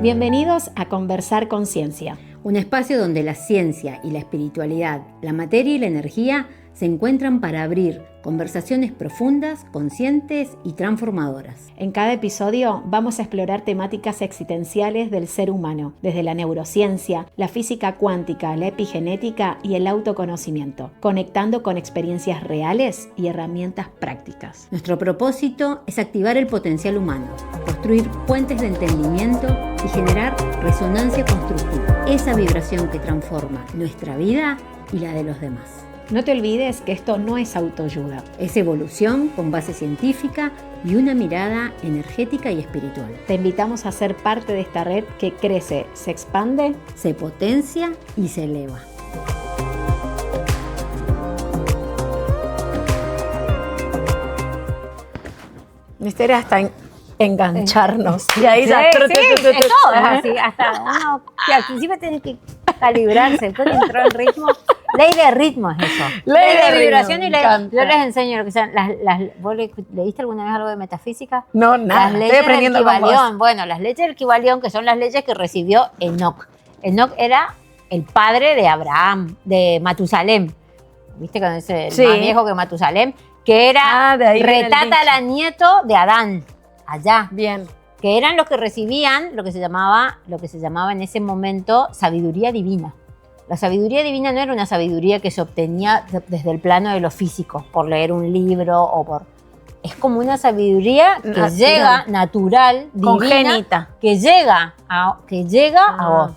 Bienvenidos a Conversar con Ciencia. Un espacio donde la ciencia y la espiritualidad, la materia y la energía se encuentran para abrir conversaciones profundas, conscientes y transformadoras. En cada episodio vamos a explorar temáticas existenciales del ser humano, desde la neurociencia, la física cuántica, la epigenética y el autoconocimiento, conectando con experiencias reales y herramientas prácticas. Nuestro propósito es activar el potencial humano, construir puentes de entendimiento y generar resonancia constructiva, esa vibración que transforma nuestra vida y la de los demás. No te olvides que esto no es autoayuda. Es evolución con base científica y una mirada energética y espiritual. Te invitamos a ser parte de esta red que crece, se expande, se potencia y se eleva. Mister, hasta engancharnos. Y ahí ya. Sí, es todo, es así. Hasta uno que al principio tiene que calibrarse, después que entró el ritmo. Ley de ritmo es eso. Ley de vibración y ley. Yo les enseño lo que sean ¿Vos leíste alguna vez algo de metafísica? No, nada. Las leyes del Kybalión. Bueno, las leyes del Kybalión, que son las leyes que recibió Enoc. Enoc era el padre de Abraham, de Matusalem. ¿Viste cuando dice el más viejo que Matusalem? Que era retátaranieto de Adán. Allá. Bien. Que eran los que recibían lo que se llamaba en ese momento sabiduría divina. La sabiduría divina no era una sabiduría que se obtenía desde el plano de lo físico, por leer un libro es como una sabiduría que llega natural, congénita, que llega a vos.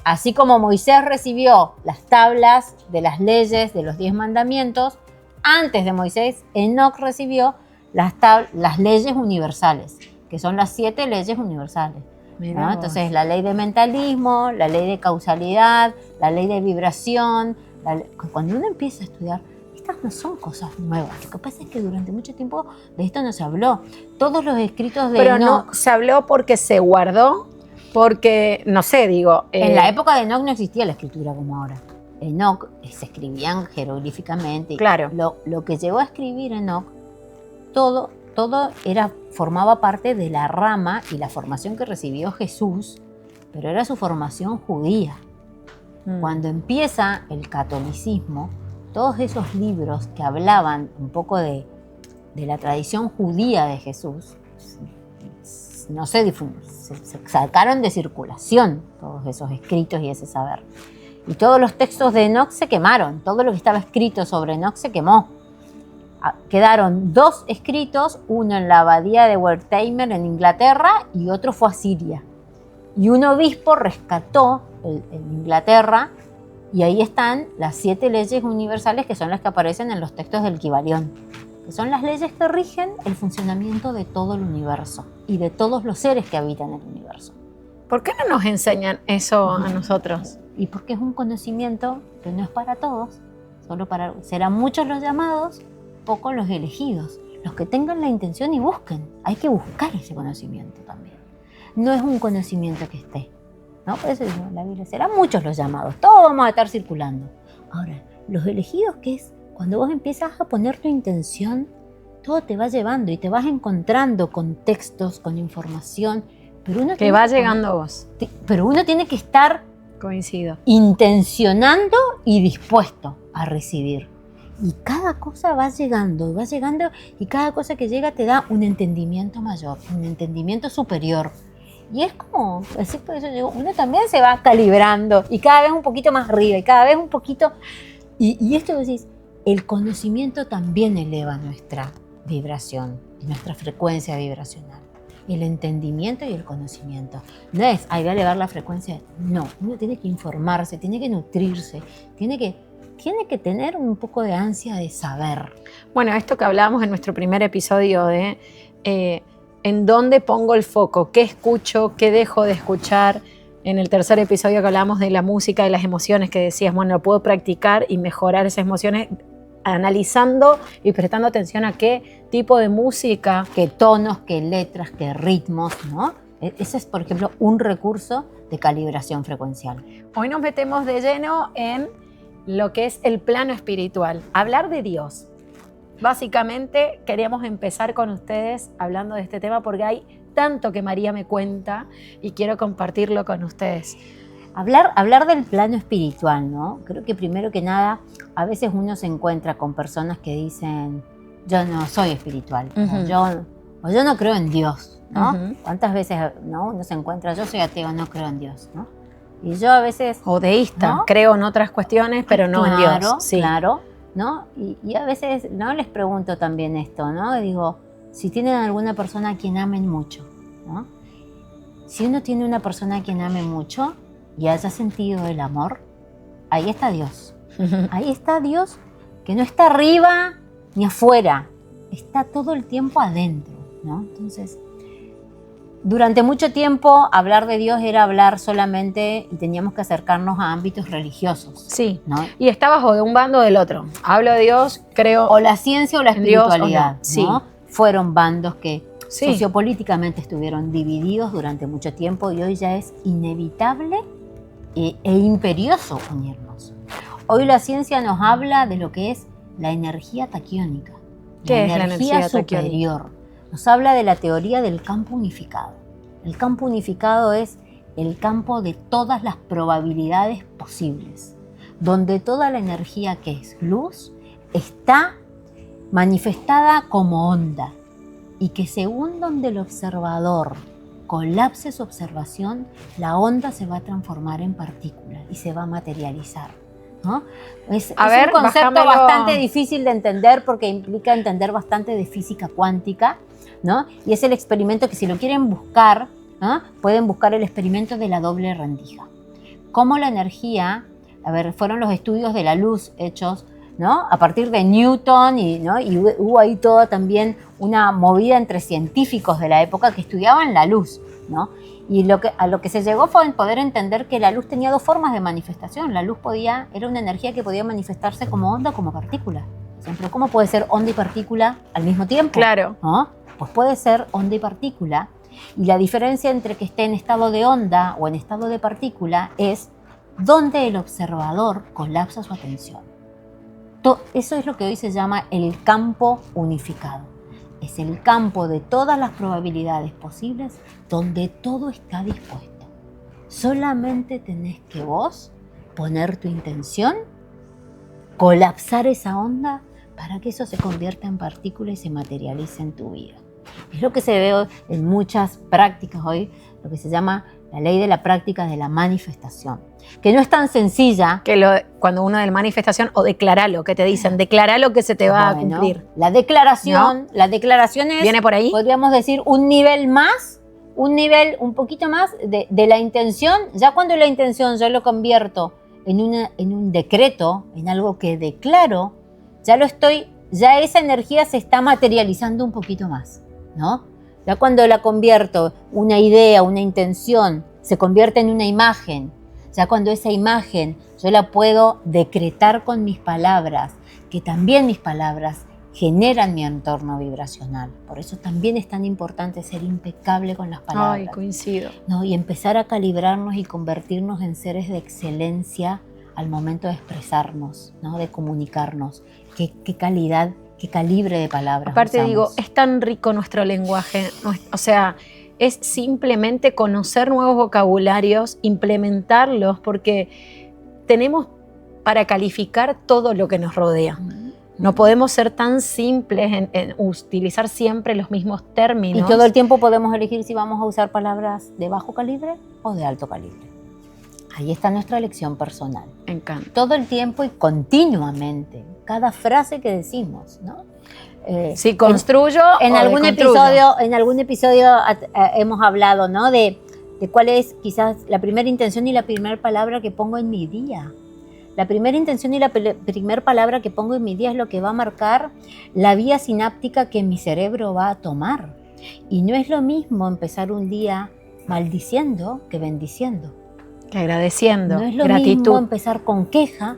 Así como Moisés recibió las tablas de las leyes de los 10 mandamientos, antes de Moisés, Enoc recibió las leyes universales, que son las 7 leyes universales. ¿No? Entonces, la ley de mentalismo, la ley de causalidad, la ley de vibración. Cuando uno empieza a estudiar, estas no son cosas nuevas. Lo que pasa es que durante mucho tiempo de esto no se habló. Todos los escritos de Pero Enoc... no se habló porque se guardó, porque, no sé, digo... En la época de Enoc no existía la escritura como ahora. Enoc se escribían jeroglíficamente. Claro. Lo que llegó a escribir Enoc, todo formaba parte de la rama y la formación que recibió Jesús, pero era su formación judía. Cuando empieza el catolicismo, todos esos libros que hablaban un poco de la tradición judía de Jesús, no se sacaron de circulación todos esos escritos y ese saber. Y todos los textos de Enoc se quemaron, todo lo que estaba escrito sobre Enoc se quemó. Quedaron 2 escritos, uno en la abadía de Wertheimer en Inglaterra y otro fue a Siria. Y un obispo rescató en Inglaterra y ahí están las 7 leyes universales que son las que aparecen en los textos del Kybalión, que son las leyes que rigen el funcionamiento de todo el universo y de todos los seres que habitan el universo. ¿Por qué no nos enseñan eso a nosotros? Y porque es un conocimiento que no es para todos, serán muchos los llamados, pocos los elegidos, los que tengan la intención y busquen. Hay que buscar ese conocimiento también. No es un conocimiento que esté, ¿no? Por eso digo, la Biblia, serán muchos los llamados, todos vamos a estar circulando. Ahora, los elegidos, ¿qué es? Cuando vos empiezas a poner tu intención, todo te va llevando y te vas encontrando con textos, con información, pero uno que va llegando a vos. Pero uno tiene que estar intencionando y dispuesto a recibir. Y cada cosa va llegando, y cada cosa que llega te da un entendimiento mayor, un entendimiento superior. Y es como, así por eso digo, uno también se va calibrando y cada vez un poquito más arriba y cada vez un poquito... Y esto que decís, el conocimiento también eleva nuestra vibración, nuestra frecuencia vibracional. El entendimiento y el conocimiento. No es, voy a elevar la frecuencia. No, uno tiene que informarse, tiene que nutrirse, tiene que tener un poco de ansia de saber. Bueno, esto que hablábamos en nuestro primer episodio de en dónde pongo el foco, qué escucho, qué dejo de escuchar. En el tercer episodio que hablábamos de la música, de las emociones, que decías, bueno, puedo practicar y mejorar esas emociones analizando y prestando atención a qué tipo de música. Qué tonos, qué letras, qué ritmos, ¿no? Ese es, por ejemplo, un recurso de calibración frecuencial. Hoy nos metemos de lleno en lo que es el plano espiritual, hablar de Dios. Básicamente queríamos empezar con ustedes hablando de este tema porque hay tanto que María me cuenta y quiero compartirlo con ustedes. Hablar del plano espiritual, ¿no? Creo que primero que nada, a veces uno se encuentra con personas que dicen, yo no soy espiritual, o yo no creo en Dios, ¿no? ¿Cuántas veces, no, uno se encuentra, yo soy ateo, no creo en Dios, ¿no? Y yo a veces... O deísta, ¿no? Creo en otras cuestiones, pero no en Dios. Sí. Claro, ¿no? Y a veces, ¿no? Les pregunto también esto, ¿no? Digo, si tienen alguna persona a quien amen mucho, ¿no? Si uno tiene una persona a quien ame mucho y haya sentido el amor, ahí está Dios. Ahí está Dios, que no está arriba ni afuera, está todo el tiempo adentro, ¿no? Entonces, durante mucho tiempo hablar de Dios era hablar solamente y teníamos que acercarnos a ámbitos religiosos. Sí, ¿no? Y estabas o de un bando o del otro. Hablo de Dios, creo... O la ciencia o la espiritualidad, no. Sí. ¿no? Fueron bandos que Sí. sociopolíticamente estuvieron divididos durante mucho tiempo y hoy ya es inevitable e imperioso unirnos. Hoy la ciencia nos habla de lo que es la energía taquiónica. ¿Qué es la energía superior? Nos habla de la teoría del campo unificado. El campo unificado es el campo de todas las probabilidades posibles, donde toda la energía que es luz está manifestada como onda y que según donde el observador colapse su observación, la onda se va a transformar en partícula y se va a materializar, ¿no? Es un concepto bastante difícil de entender porque implica entender bastante de física cuántica, ¿no? Y es el experimento que si lo quieren buscar, ¿no? Pueden buscar el experimento de la doble rendija. Cómo la energía, fueron los estudios de la luz hechos, ¿no? A partir de Newton, ¿no? Y hubo ahí toda también una movida entre científicos de la época que estudiaban la luz, ¿no? Y a lo que se llegó fue poder entender que la luz tenía dos formas de manifestación. La luz era una energía que podía manifestarse como onda o como partícula. Siempre, ¿cómo puede ser onda y partícula al mismo tiempo? Claro. ¿No? Pues puede ser onda y partícula. Y la diferencia entre que esté en estado de onda o en estado de partícula es donde el observador colapsa su atención. Eso es lo que hoy se llama el campo unificado. Es el campo de todas las probabilidades posibles donde todo está dispuesto. Solamente tenés que vos poner tu intención, colapsar esa onda para que eso se convierta en partícula y se materialice en tu vida. Es lo que se ve en muchas prácticas hoy, lo que se llama la ley de la práctica de la manifestación, que no es tan sencilla. Cuando uno de manifestación o declaralo, que te dicen, declaralo que se te va a cumplir. La declaración es, ¿viene por ahí? Podríamos decir, un nivel un poquito más de la intención. Ya cuando la intención yo lo convierto en un decreto, en algo que declaro, ya esa energía se está materializando un poquito más, ¿no? Ya cuando la convierto, una idea, una intención, se convierte en una imagen. Ya cuando esa imagen yo la puedo decretar con mis palabras, que también mis palabras generan mi entorno vibracional. Por eso también es tan importante ser impecable con las palabras. Ay, coincido. ¿No? Y empezar a calibrarnos y convertirnos en seres de excelencia al momento de expresarnos, ¿no? De comunicarnos. Qué calidad, qué calibre de palabras Aparte usamos. digo, es tan rico nuestro lenguaje, o sea, es simplemente conocer nuevos vocabularios, implementarlos, porque tenemos para calificar todo lo que nos rodea. No podemos ser tan simples en utilizar siempre los mismos términos. Y todo el tiempo podemos elegir si vamos a usar palabras de bajo calibre o de alto calibre. Ahí está nuestra elección personal. Me encanta. Todo el tiempo y continuamente, cada frase que decimos, ¿no? Si construyo en algún episodio hemos hablado, ¿no? de cuál es quizás la primera intención y la primera palabra que pongo en mi día. La primera intención y la primera palabra que pongo en mi día es lo que va a marcar la vía sináptica que mi cerebro va a tomar. Y no es lo mismo empezar un día maldiciendo que bendiciendo. Que agradeciendo. No es lo gratitud. mismo empezar con queja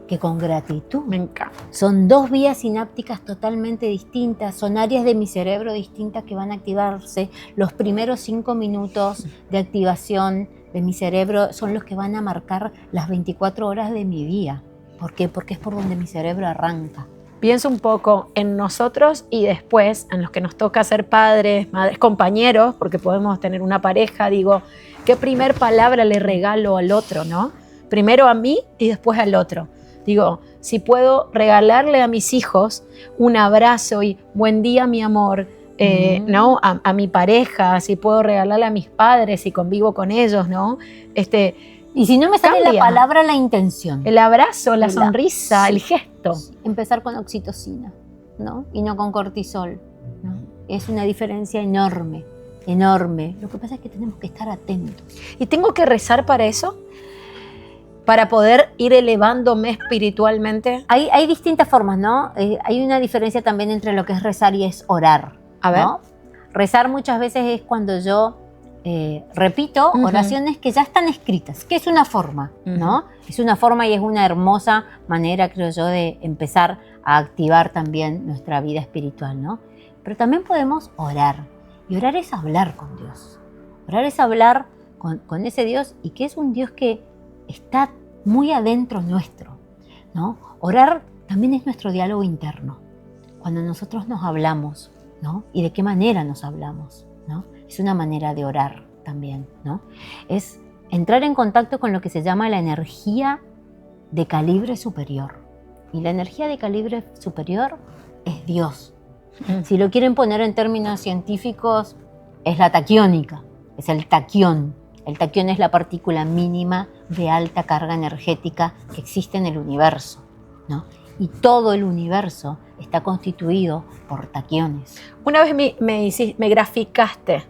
que con gratitud. Me encanta. Son dos vías sinápticas totalmente distintas, son áreas de mi cerebro distintas que van a activarse. Los primeros 5 minutos de activación de mi cerebro son los que van a marcar las 24 horas de mi día. ¿Por qué? Porque es por donde mi cerebro arranca. pienso un poco en nosotros y después en los que nos toca ser padres, madres, compañeros, porque podemos tener una pareja, digo, ¿qué primer palabra le regalo al otro, no? Primero a mí y después al otro. Digo, si puedo regalarle a mis hijos un abrazo y buen día, mi amor, ¿no? A mi pareja, si puedo regalarle a mis padres, si convivo con ellos, ¿no? Y si no me sale cambia. la palabra, la intención. El abrazo, la sonrisa, el gesto. Empezar con oxitocina, ¿no? Y no con cortisol, ¿no? Es una diferencia enorme, enorme. Lo que pasa es que tenemos que estar atentos. ¿Y tengo que rezar para eso? ¿Para poder ir elevándome espiritualmente? Hay distintas formas, ¿no? Hay una diferencia también entre lo que es rezar y es orar. A ver. ¿No? Rezar muchas veces es cuando yo repito oraciones que ya están escritas, que es una forma, ¿no? Es una forma y es una hermosa manera, creo yo, de empezar a activar también nuestra vida espiritual, ¿no? Pero también podemos orar. Y orar es hablar con Dios. Orar es hablar con ese Dios, y que es un Dios que está muy adentro nuestro, ¿no? Orar también es nuestro diálogo interno. Cuando nosotros nos hablamos, ¿no? Y de qué manera nos hablamos, ¿no? Es una manera de orar también, ¿no? Es entrar en contacto con lo que se llama la energía de calibre superior. Y la energía de calibre superior es Dios. Si lo quieren poner en términos científicos, es la taquiónica, es el taquión. El taquión es la partícula mínima de alta carga energética que existe en el universo, ¿no? Y todo el universo está constituido por taquiones. Una vez me graficaste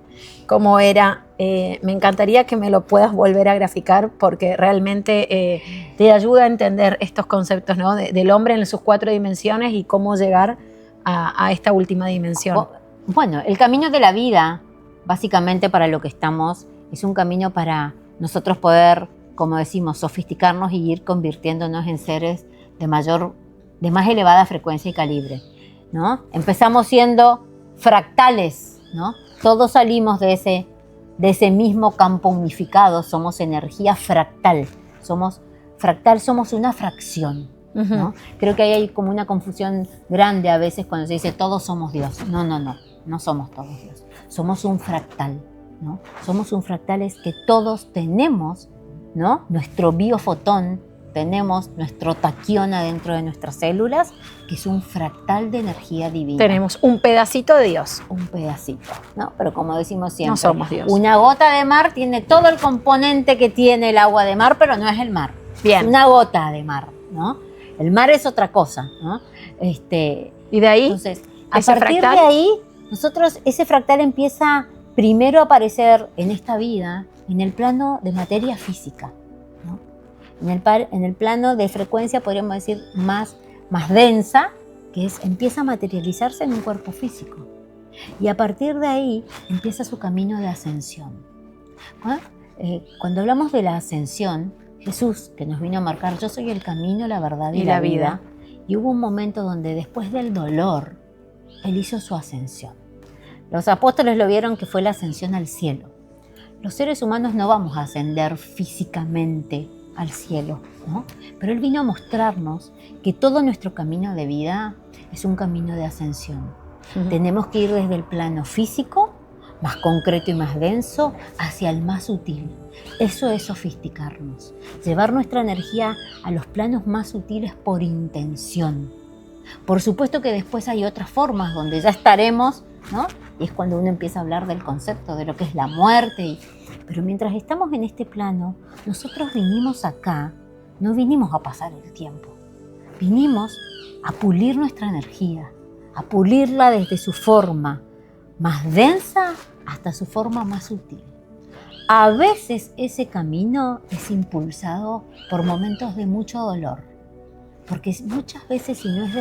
cómo era. Me encantaría que me lo puedas volver a graficar, porque realmente te ayuda a entender estos conceptos, ¿no? Del hombre en sus 4 dimensiones y cómo llegar a esta última dimensión. Bueno, el camino de la vida, básicamente para lo que estamos, es un camino para nosotros poder, como decimos, sofisticarnos y ir convirtiéndonos en seres de más elevada frecuencia y calibre, ¿no? Empezamos siendo fractales, ¿no? Todos salimos de ese mismo campo unificado, somos energía fractal, somos una fracción, ¿no? Creo que ahí hay como una confusión grande a veces cuando se dice todos somos Dios. No somos todos Dios, somos un fractal, ¿no? Somos un fractal, es que todos tenemos, ¿no? Nuestro biofotón, tenemos nuestro taquión adentro de nuestras células, que es un fractal de energía divina. Tenemos un pedacito de Dios. Un pedacito, ¿no? Pero como decimos siempre, no somos Dios. Una gota de mar tiene todo el componente que tiene el agua de mar, pero no es el mar. Bien. Es una gota de mar, ¿no? El mar es otra cosa, ¿no? Y de ahí, entonces, a partir de ahí, ese fractal empieza primero a aparecer en esta vida, en el plano de materia física, ¿no? En el plano de frecuencia, podríamos decir, más densa, que empieza a materializarse en un cuerpo físico. Y a partir de ahí empieza su camino de ascensión. Cuando hablamos de la ascensión, Jesús, que nos vino a marcar, yo soy el camino, la verdad y la vida, y hubo un momento donde después del dolor, Él hizo su ascensión. Los apóstoles lo vieron que fue la ascensión al cielo. Los seres humanos no vamos a ascender físicamente al cielo, ¿no? Pero Él vino a mostrarnos que todo nuestro camino de vida es un camino de ascensión. Tenemos que ir desde el plano físico, más concreto y más denso, hacia el más sutil. Eso es sofisticarnos, llevar nuestra energía a los planos más sutiles por intención. Por supuesto que después hay otras formas donde ya estaremos, ¿no? Y es cuando uno empieza a hablar del concepto de lo que es la muerte. Pero mientras estamos en este plano, nosotros vinimos acá, no vinimos a pasar el tiempo. Vinimos a pulir nuestra energía, a pulirla desde su forma más densa hasta su forma más sutil. A veces ese camino es impulsado por momentos de mucho dolor, porque muchas veces, si no es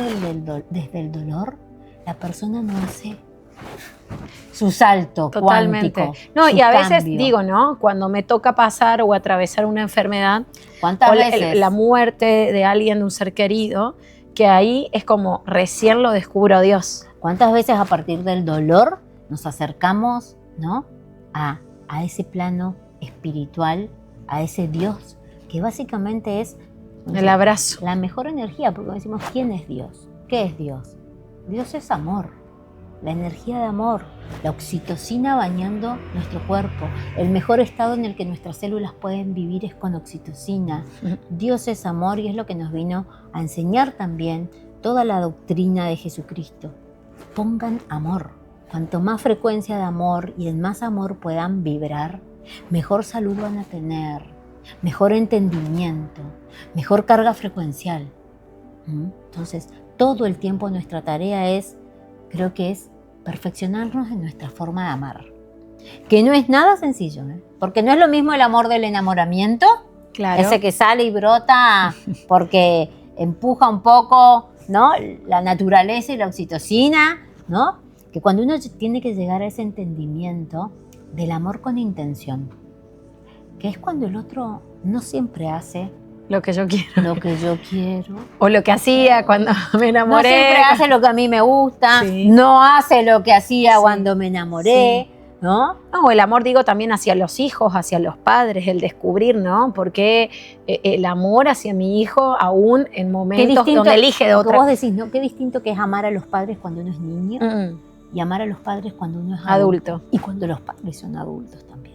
desde el dolor, la persona no hace su salto cuántico. No, y a veces cambio. digo, ¿no? Cuando me toca pasar o atravesar una enfermedad, ¿Cuántas veces? La muerte de alguien, de un ser querido, que ahí es como recién lo descubro a Dios. ¿Cuántas veces a partir del dolor nos acercamos, ¿no? a ese plano espiritual, a ese Dios, que básicamente es el abrazo. La mejor energía, porque decimos, ¿quién es Dios? ¿Qué es Dios? Dios es amor, la energía de amor, la oxitocina bañando nuestro cuerpo. El mejor estado en el que nuestras células pueden vivir es con oxitocina. Dios es amor y es lo que nos vino a enseñar también toda la doctrina de Jesucristo. Pongan amor. Cuanto más frecuencia de amor y en más amor puedan vibrar, mejor salud van a tener, mejor entendimiento, mejor carga frecuencial. Entonces, todo el tiempo nuestra tarea creo que es perfeccionarnos en nuestra forma de amar. Que no es nada sencillo, porque no es lo mismo el amor del enamoramiento, Claro. ese que sale y brota porque empuja un poco, ¿no?, la naturaleza y la oxitocina, ¿no?, que cuando uno tiene que llegar a ese entendimiento del amor con intención, que es cuando el otro no siempre hace Lo que yo quiero. lo que yo quiero, O lo que hacía cuando me enamoré. no siempre hace lo que a mí me gusta, Sí. no hace lo que hacía Sí. cuando me enamoré, ¿no? No, el amor, digo, también hacia los hijos, hacia los padres, el descubrir, ¿no? Porque el amor hacia mi hijo, aún en momentos donde elige de lo que otra. vos decís, ¿no? Qué distinto que es amar a los padres cuando uno es niño y amar a los padres cuando uno es adulto. Y cuando los padres son adultos también.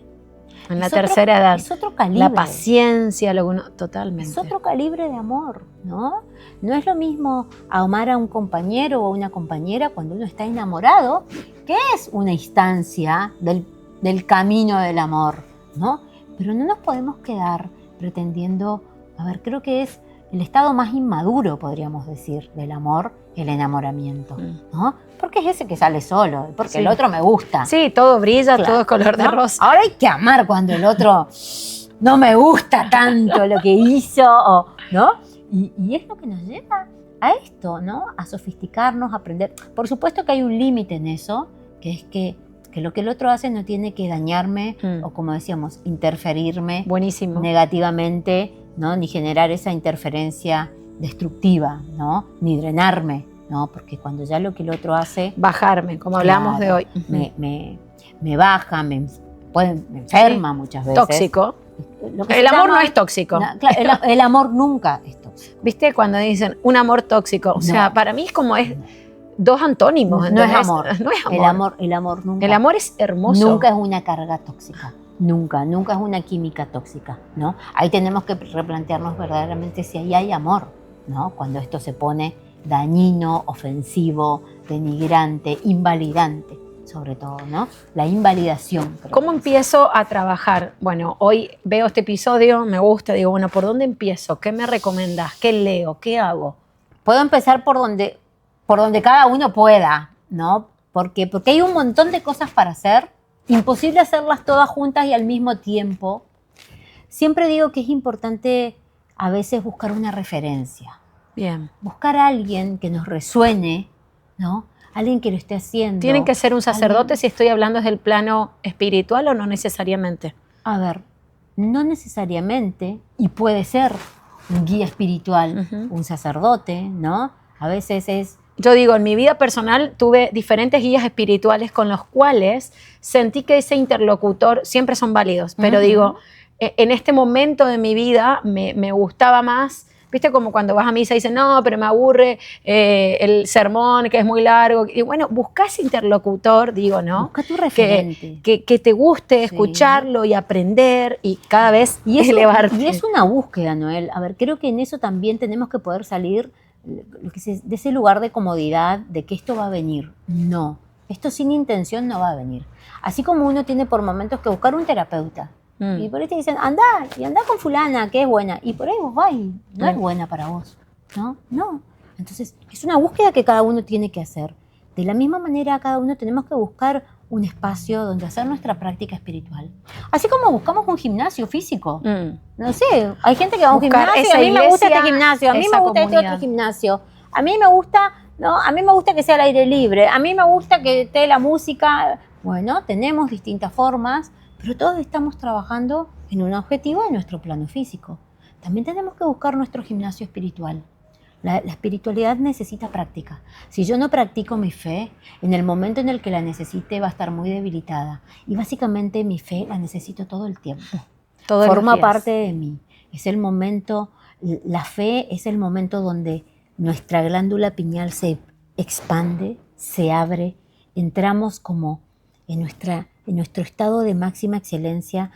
En la Es otro- tercera edad. Es otro calibre. La paciencia, lo que uno, totalmente. Es otro calibre de amor, ¿no? No es lo mismo amar a un compañero o a una compañera cuando uno está enamorado, que es una instancia del camino del amor, ¿no? Pero no nos podemos quedar pretendiendo, creo que es el estado más inmaduro, podríamos decir, del amor, el enamoramiento, ¿no? Porque es ese que sale solo, porque el otro me gusta. Sí, todo brilla, Claro, todo es color de ¿no? rosa. Ahora hay que amar cuando el otro no me gusta tanto lo que hizo, ¿no? Y es lo que nos lleva a esto, ¿no? A sofisticarnos, a aprender. Por supuesto que hay un límite en eso, que es que lo que el otro hace no tiene que dañarme o, como decíamos, interferirme Buenísimo. negativamente, ¿no? Ni generar esa interferencia destructiva, ¿no? Ni drenarme, ¿no? Porque cuando ya lo que el otro hace Bajarme, como hablamos de Claro, hoy. me baja, me enferma muchas veces. Tóxico. Lo que El se amor llama- no es tóxico. Claro, el amor nunca es tóxico. ¿Viste? Cuando dicen un amor tóxico. O sea, para mí es como dos antónimos. No es ¿entendés? amor. No es amor. El amor nunca. El amor es hermoso. Nunca es una carga tóxica. Nunca es una química tóxica, ¿no? Ahí tenemos que replantearnos verdaderamente si ahí hay amor, ¿no? Cuando esto se pone dañino, ofensivo, denigrante, invalidante, sobre todo, ¿no? La invalidación. creo ¿Cómo que es. empiezo a trabajar? Bueno, hoy veo este episodio, me gusta, digo, bueno, ¿por dónde empiezo? ¿Qué me recomendás? ¿Qué leo? ¿Qué hago? Puedo empezar por donde cada uno pueda, ¿no? Porque hay un montón de cosas para hacer, imposible hacerlas todas juntas y al mismo tiempo. Siempre digo que es importante a veces buscar una referencia, Bien. buscar a alguien que nos resuene, ¿no? Alguien que lo esté haciendo. ¿Tienen que ser un sacerdote si estoy hablando desde el plano espiritual o no necesariamente? A ver, no necesariamente, y puede ser un guía espiritual, un sacerdote, ¿no? A veces es... Yo digo, en mi vida personal tuve diferentes guías espirituales con los cuales sentí que ese interlocutor siempre son válidos, pero digo, en este momento de mi vida me gustaba más, viste como cuando vas a misa y dicen, no, pero me aburre el sermón que es muy largo, y bueno, busca ese interlocutor, digo, ¿no? Busca tu referente. Que te guste Sí. escucharlo y aprender y cada vez elevarte. Y es una búsqueda, Noel. A ver, creo que en eso también tenemos que poder salir de ese lugar de comodidad, de que esto va a venir. No, esto sin intención no va a venir. Así como uno tiene por momentos que buscar un terapeuta. Y por ahí te dicen, anda con fulana, que es buena. Y por ahí vos vas y no es buena para vos. No. Entonces, es una búsqueda que cada uno tiene que hacer. De la misma manera, cada uno tenemos que buscar un espacio donde hacer nuestra práctica espiritual. Así como buscamos un gimnasio físico. No sé, hay gente que va a un Buscar gimnasio, esa a mí me gusta este iglesia, gimnasio, a mí esa me gusta este comunidad. otro gimnasio. A mí me gusta, ¿no? A mí me gusta que sea al aire libre, a mí me gusta que esté la música. Bueno, tenemos distintas formas, pero todos estamos trabajando en un objetivo de nuestro plano físico. También tenemos que buscar nuestro gimnasio espiritual. La espiritualidad necesita práctica. Si yo no practico mi fe, en el momento en el que la necesite va a estar muy debilitada. Y básicamente mi fe la necesito todo el tiempo. Todos los Forma días. parte de mí. Es el momento, la fe es el momento donde nuestra glándula pineal se expande, se abre, entramos como en nuestro estado de máxima excelencia,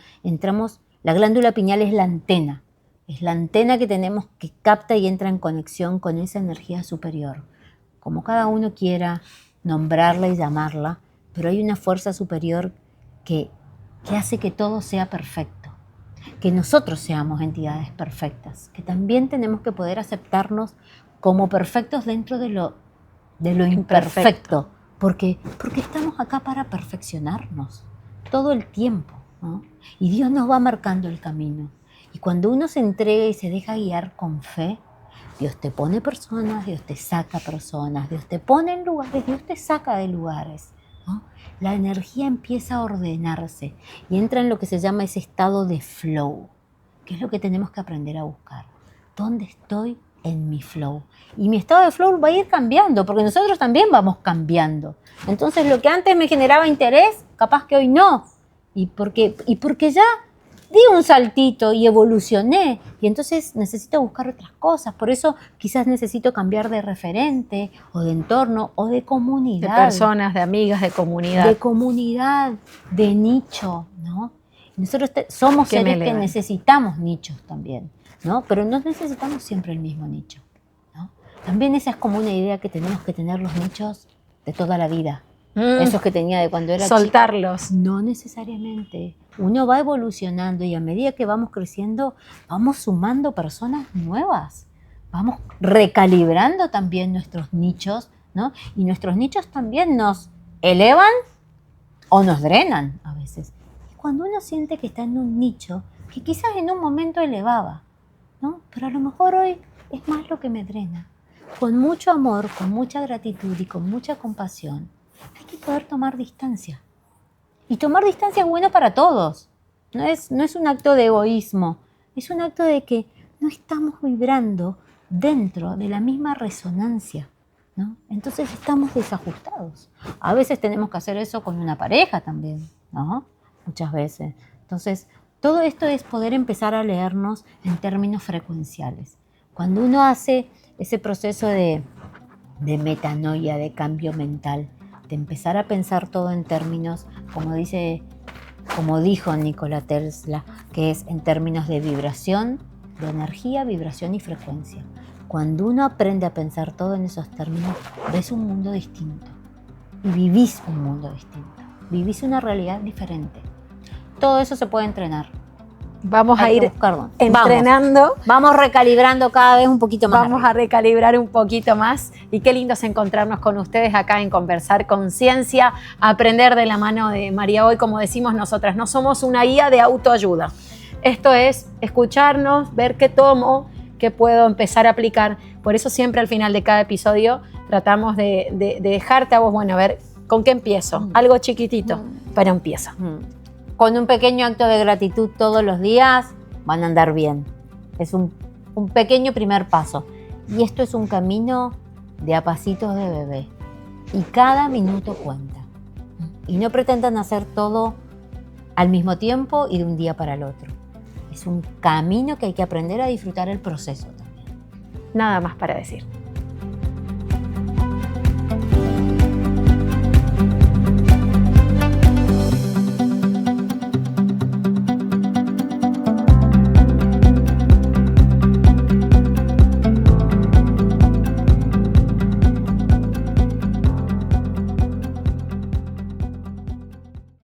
la glándula pineal es la antena que tenemos que capta y entra en conexión con esa energía superior, como cada uno quiera nombrarla y llamarla, pero hay una fuerza superior que hace que todo sea perfecto, que nosotros seamos entidades perfectas, que también tenemos que poder aceptarnos como perfectos dentro de lo imperfecto, porque estamos acá para perfeccionarnos todo el tiempo, ¿no? Y Dios nos va marcando el camino. Y cuando uno se entrega y se deja guiar con fe, Dios te pone personas, Dios te saca personas, Dios te pone en lugares, Dios te saca de lugares, ¿no? La energía empieza a ordenarse y entra en lo que se llama ese estado de flow, que es lo que tenemos que aprender a buscar. ¿Dónde estoy en mi flow? Y mi estado de flow va a ir cambiando, porque nosotros también vamos cambiando. Entonces lo que antes me generaba interés, capaz que hoy no. Y porque ya di un saltito y evolucioné, y entonces necesito buscar otras cosas. Por eso quizás necesito cambiar de referente, o de entorno, o de comunidad. De personas, de amigas, de comunidad. De comunidad, de nicho, ¿no? Nosotros somos seres que necesitamos nichos también, ¿no? Pero no necesitamos siempre el mismo nicho, ¿no? También esa es como una idea que tenemos que tener los nichos de toda la vida. Esos que tenía de cuando era soltarlos. chica. No necesariamente. Uno va evolucionando y a medida que vamos creciendo, vamos sumando personas nuevas. Vamos recalibrando también nuestros nichos, ¿no? Y nuestros nichos también nos elevan o nos drenan a veces. Y cuando uno siente que está en un nicho, que quizás en un momento elevaba, ¿no? Pero a lo mejor hoy es más lo que me drena. Con mucho amor, con mucha gratitud y con mucha compasión, hay que poder tomar distancia. Y tomar distancia es bueno para todos. No es un acto de egoísmo. Es un acto de que no estamos vibrando dentro de la misma resonancia, ¿no? Entonces estamos desajustados. A veces tenemos que hacer eso con una pareja también, ¿no? Muchas veces. Entonces, todo esto es poder empezar a leernos en términos frecuenciales. Cuando uno hace ese proceso de metanoia, de cambio mental, de empezar a pensar todo en términos, como dijo Nikola Tesla, que es en términos de vibración, de energía, vibración y frecuencia. Cuando uno aprende a pensar todo en esos términos, ves un mundo distinto y vivís un mundo distinto, vivís una realidad diferente. Todo eso se puede entrenar. Vamos a ir entrenando. Vamos recalibrando cada vez un poquito más. Vamos a recalibrar un poquito más. Y qué lindo es encontrarnos con ustedes acá en Conversar Conciencia, aprender de la mano de María Hoy. Como decimos nosotras, no somos una guía de autoayuda. Esto es escucharnos, ver qué tomo, qué puedo empezar a aplicar. Por eso siempre al final de cada episodio tratamos de dejarte a vos, bueno, a ver, ¿con qué empiezo? Algo chiquitito, pero empiezo. Con un pequeño acto de gratitud todos los días van a andar bien. Es un pequeño primer paso. Y esto es un camino de a pasitos de bebé. Y cada minuto cuenta. Y no pretendan hacer todo al mismo tiempo y de un día para el otro. Es un camino que hay que aprender a disfrutar el proceso también. Nada más para decir.